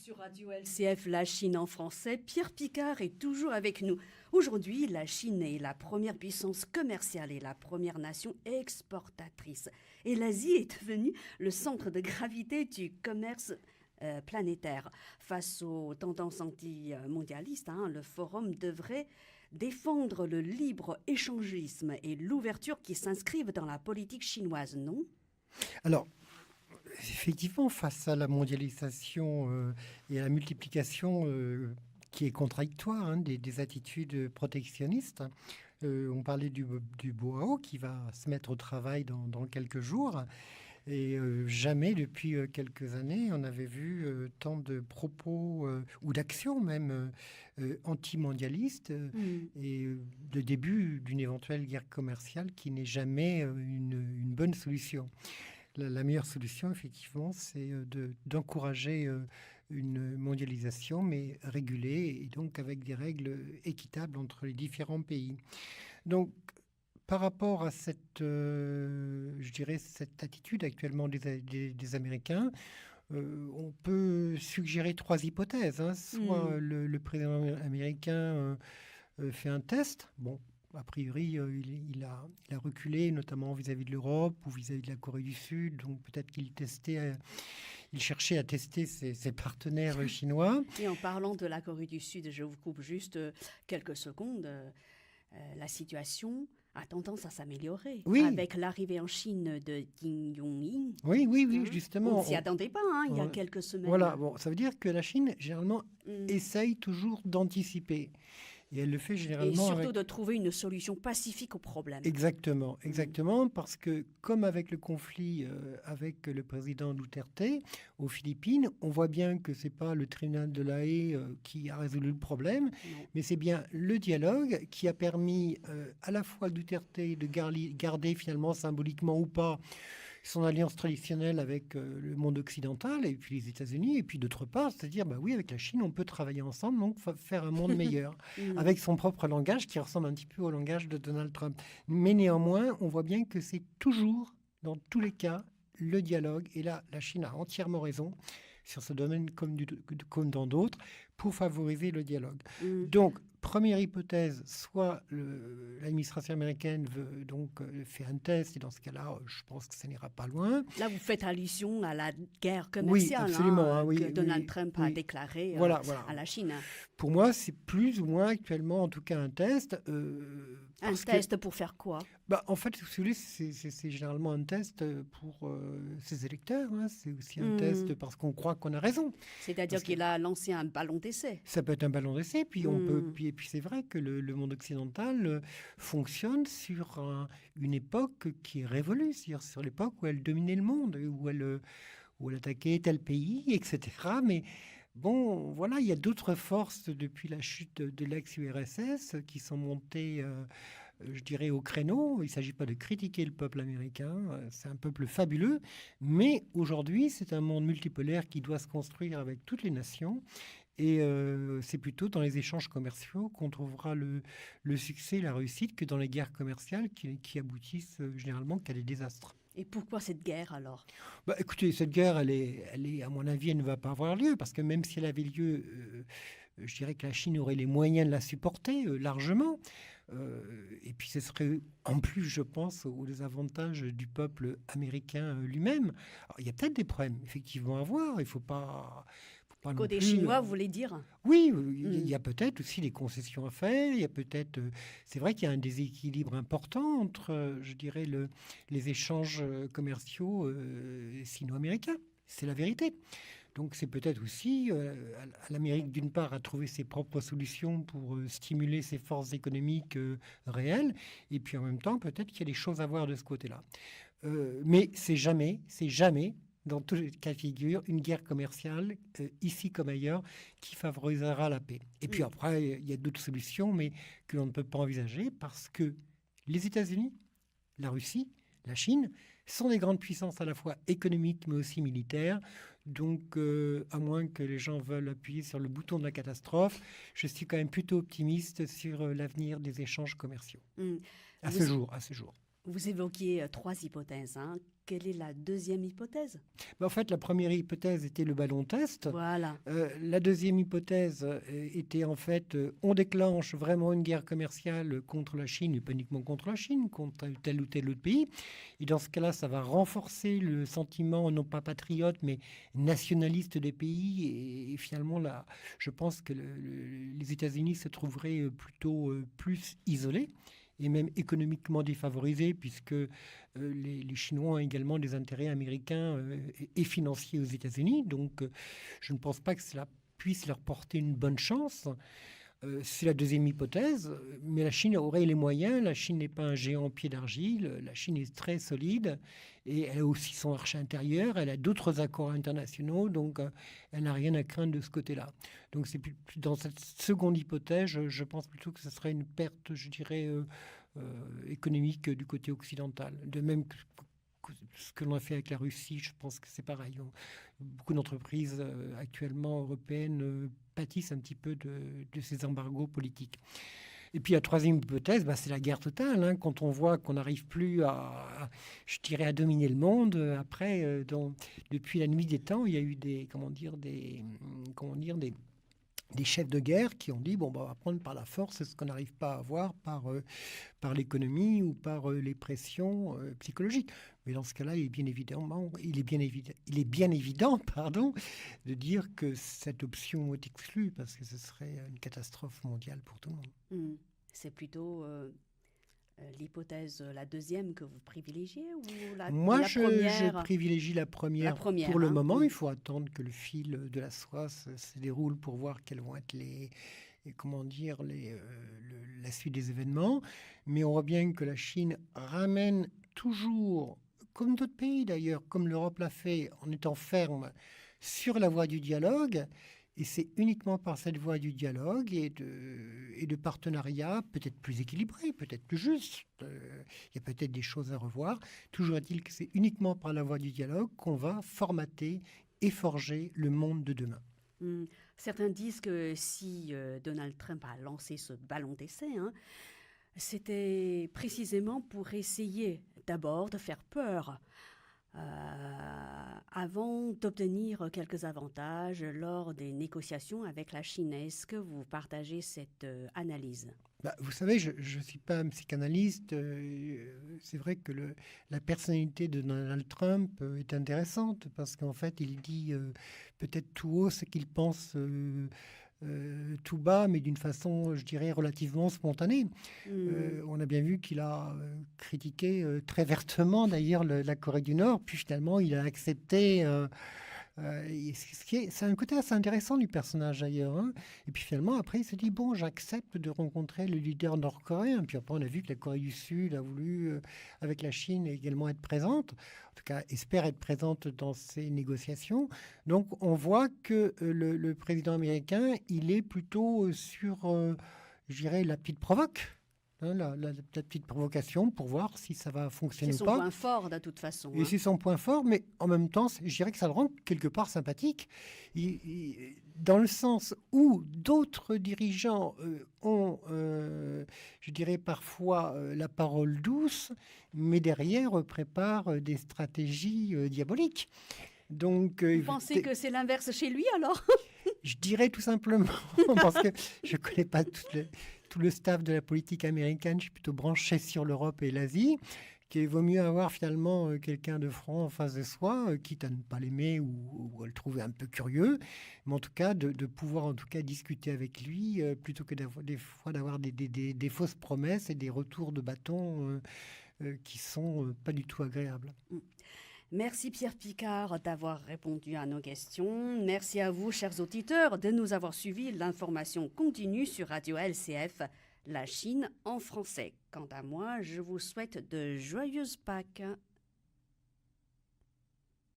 Sur Radio LCF, la Chine en français, Pierre Picard est toujours avec nous. Aujourd'hui, la Chine est la première puissance commerciale et la première nation exportatrice. Et l'Asie est devenue le centre de gravité du commerce planétaire. Face aux tendances anti-mondialistes, le forum devrait défendre le libre-échangisme et l'ouverture qui s'inscrivent dans la politique chinoise, non ? Alors, effectivement, face à la mondialisation et à la multiplication qui est contradictoire des attitudes protectionnistes, on parlait du Boao qui va se mettre au travail dans quelques jours. Et jamais depuis quelques années, on avait vu tant de propos ou d'actions même anti-mondialistes et le début d'une éventuelle guerre commerciale qui n'est jamais une bonne solution. La meilleure solution, effectivement, c'est d'encourager une mondialisation, mais régulée, et donc avec des règles équitables entre les différents pays. Donc, par rapport à cette attitude actuellement des Américains, on peut suggérer trois hypothèses. Soit le président américain fait un test. Bon, a priori, il a reculé, notamment vis-à-vis de l'Europe ou vis-à-vis de la Corée du Sud. Donc peut-être qu'il cherchait à tester ses partenaires chinois. Et en parlant de la Corée du Sud, je vous coupe juste quelques secondes. La situation a tendance à s'améliorer. Oui. Avec l'arrivée en Chine de Kim Jong-un. Oui, justement. On ne s'y attendait pas il y a quelques semaines. Voilà, bon, ça veut dire que la Chine, généralement, essaye toujours d'anticiper. Et elle le fait généralement. Et surtout de trouver une solution pacifique au problème. Exactement, parce que comme avec le conflit avec le président Duterte aux Philippines, on voit bien que c'est pas le tribunal de La Haye qui a résolu le problème, mais c'est bien le dialogue qui a permis à la fois Duterte de garder finalement symboliquement ou pas son alliance traditionnelle avec le monde occidental et puis les États-Unis, et puis d'autre part, c'est-à-dire, oui, avec la Chine, on peut travailler ensemble, donc faire un monde meilleur, avec son propre langage qui ressemble un petit peu au langage de Donald Trump. Mais néanmoins, on voit bien que c'est toujours, dans tous les cas, le dialogue, et là, la Chine a entièrement raison, sur ce domaine comme dans d'autres, pour favoriser le dialogue. Donc, première hypothèse, soit l'administration américaine veut donc faire un test, et dans ce cas-là, je pense que ça n'ira pas loin. Là, vous faites allusion à la guerre commerciale que Donald Trump a déclarée à la Chine. Pour moi, c'est plus ou moins actuellement, en tout cas, un test. Un test pour faire quoi ? En fait, si vous voulez, c'est généralement un test pour ses électeurs. C'est aussi un test parce qu'on croit qu'on a raison. C'est-à-dire qu'il a lancé un ballon d'essai. Ça peut être un ballon d'essai, puis et puis c'est vrai que le monde occidental fonctionne sur une époque qui est révolue, c'est-à-dire sur l'époque où elle dominait le monde, où elle attaquait tel pays, etc. Mais bon, voilà, il y a d'autres forces depuis la chute de l'ex-URSS qui sont montées, je dirais, au créneau. Il ne s'agit pas de critiquer le peuple américain, c'est un peuple fabuleux, mais aujourd'hui, c'est un monde multipolaire qui doit se construire avec toutes les nations. Et c'est plutôt dans les échanges commerciaux qu'on trouvera le succès, la réussite, que dans les guerres commerciales qui aboutissent généralement qu'à des désastres. Et pourquoi cette guerre alors ? Écoutez, cette guerre, elle est, à mon avis, elle ne va pas avoir lieu, parce que même si elle avait lieu, je dirais que la Chine aurait les moyens de la supporter largement. Et puis ce serait en plus, je pense, aux désavantages du peuple américain lui-même. Alors, il y a peut-être des problèmes, effectivement, à voir. Il ne faut pas côté chinois, vous voulez dire ? Oui, il y a peut-être aussi des concessions à faire. Il y a peut-être, c'est vrai qu'il y a un déséquilibre important entre, je dirais, les échanges commerciaux sino-américains. C'est la vérité. Donc c'est peut-être aussi à l'Amérique, d'une part, à trouver ses propres solutions pour stimuler ses forces économiques réelles, et puis en même temps, peut-être qu'il y a des choses à voir de ce côté-là. Mais c'est jamais, dans tous les cas de figure, une guerre commerciale, ici comme ailleurs, qui favorisera la paix. Et puis après, il y a d'autres solutions, mais que l'on ne peut pas envisager, parce que les États-Unis, la Russie, la Chine sont des grandes puissances à la fois économiques mais aussi militaires. Donc, à moins que les gens veulent appuyer sur le bouton de la catastrophe, je suis quand même plutôt optimiste sur l'avenir des échanges commerciaux. À ce jour. Vous évoquiez trois hypothèses. quelle est la deuxième hypothèse? En fait, la première hypothèse était le ballon test. Voilà. La deuxième hypothèse était en fait, on déclenche vraiment une guerre commerciale contre la Chine, et pas uniquement contre la Chine, contre tel ou tel autre pays. Et dans ce cas-là, ça va renforcer le sentiment, non pas patriote, mais nationaliste des pays. Et finalement, là, je pense que les États-Unis se trouveraient plutôt plus isolés et même économiquement défavorisés, puisque les Chinois ont également des intérêts américains et financiers aux États-Unis. Donc, je ne pense pas que cela puisse leur porter une bonne chance. C'est la deuxième hypothèse, mais la Chine aurait les moyens. La Chine n'est pas un géant en pied d'argile. La Chine est très solide et elle a aussi son marché intérieur. Elle a d'autres accords internationaux, donc elle n'a rien à craindre de ce côté-là. Donc c'est plus dans cette seconde hypothèse, je pense plutôt que ce serait une perte, je dirais, économique du côté occidental. De même que ce que l'on a fait avec la Russie, je pense que c'est pareil. Beaucoup d'entreprises actuellement européennes pâtissent un petit peu de ces embargos politiques. Et puis la troisième hypothèse, c'est la guerre totale. Hein, quand on voit qu'on n'arrive plus je dirais, à dominer le monde. Après, depuis la nuit des temps, il y a eu des chefs de guerre qui ont dit on va prendre par la force ce qu'on n'arrive pas à avoir par l'économie ou par les pressions psychologiques. Mais dans ce cas-là, il est bien évident, de dire que cette option est exclue parce que ce serait une catastrophe mondiale pour tout le monde. C'est plutôt l'hypothèse, la deuxième que vous privilégiez ou Moi, la première? je privilie la première pour le moment. Il faut attendre que le fil de la soie se déroule pour voir quels vont être la suite des événements. Mais on voit bien que la Chine ramène toujours, comme d'autres pays d'ailleurs, comme l'Europe l'a fait, en étant ferme sur la voie du dialogue. Et c'est uniquement par cette voie du dialogue et de partenariat, peut-être plus équilibré, peut-être plus juste. Il y a peut-être des choses à revoir. Toujours est-il que c'est uniquement par la voie du dialogue qu'on va formater et forger le monde de demain. Certains disent que si Donald Trump a lancé ce ballon d'essai, c'était précisément pour essayer d'abord de faire peur avant d'obtenir quelques avantages lors des négociations avec la Chine. Est-ce que vous partagez cette analyse? Vous savez, je ne suis pas un psychanalyste. C'est vrai que la personnalité de Donald Trump est intéressante parce qu'en fait, il dit peut-être tout haut ce qu'il pense tout bas, mais d'une façon, je dirais, relativement spontanée. On a bien vu qu'il a critiqué très vertement, d'ailleurs, la Corée du Nord, puis finalement, il a accepté... c'est un côté assez intéressant du personnage, d'ailleurs. Hein. Et puis finalement, après, il se dit, j'accepte de rencontrer le leader nord-coréen. Puis après, on a vu que la Corée du Sud a voulu, avec la Chine, également être présente. En tout cas, espère être présente dans ces négociations. Donc, on voit que le président américain, il est plutôt sur, je dirais, la petite provoque. Hein, la petite provocation pour voir si ça va fonctionner ou pas. C'est son point fort, de toute façon. Et c'est son point fort, mais en même temps, je dirais que ça le rend quelque part sympathique. Dans le sens où d'autres dirigeants ont, je dirais parfois, la parole douce, mais derrière préparent des stratégies diaboliques. Donc, vous pensez que c'est l'inverse chez lui, alors? Je dirais tout simplement, parce que je ne connais pas tout le staff de la politique américaine, je suis plutôt branché sur l'Europe et l'Asie, qu'il vaut mieux avoir finalement quelqu'un de franc en face de soi, quitte à ne pas l'aimer ou à le trouver un peu curieux, mais en tout cas de pouvoir en tout cas discuter avec lui, plutôt que d'avoir des fausses promesses et des retours de bâton qui sont pas du tout agréables. Merci Pierre Picard d'avoir répondu à nos questions. Merci à vous, chers auditeurs, de nous avoir suivis. L'information continue sur Radio LCF, la Chine en français. Quant à moi, je vous souhaite de joyeuses Pâques.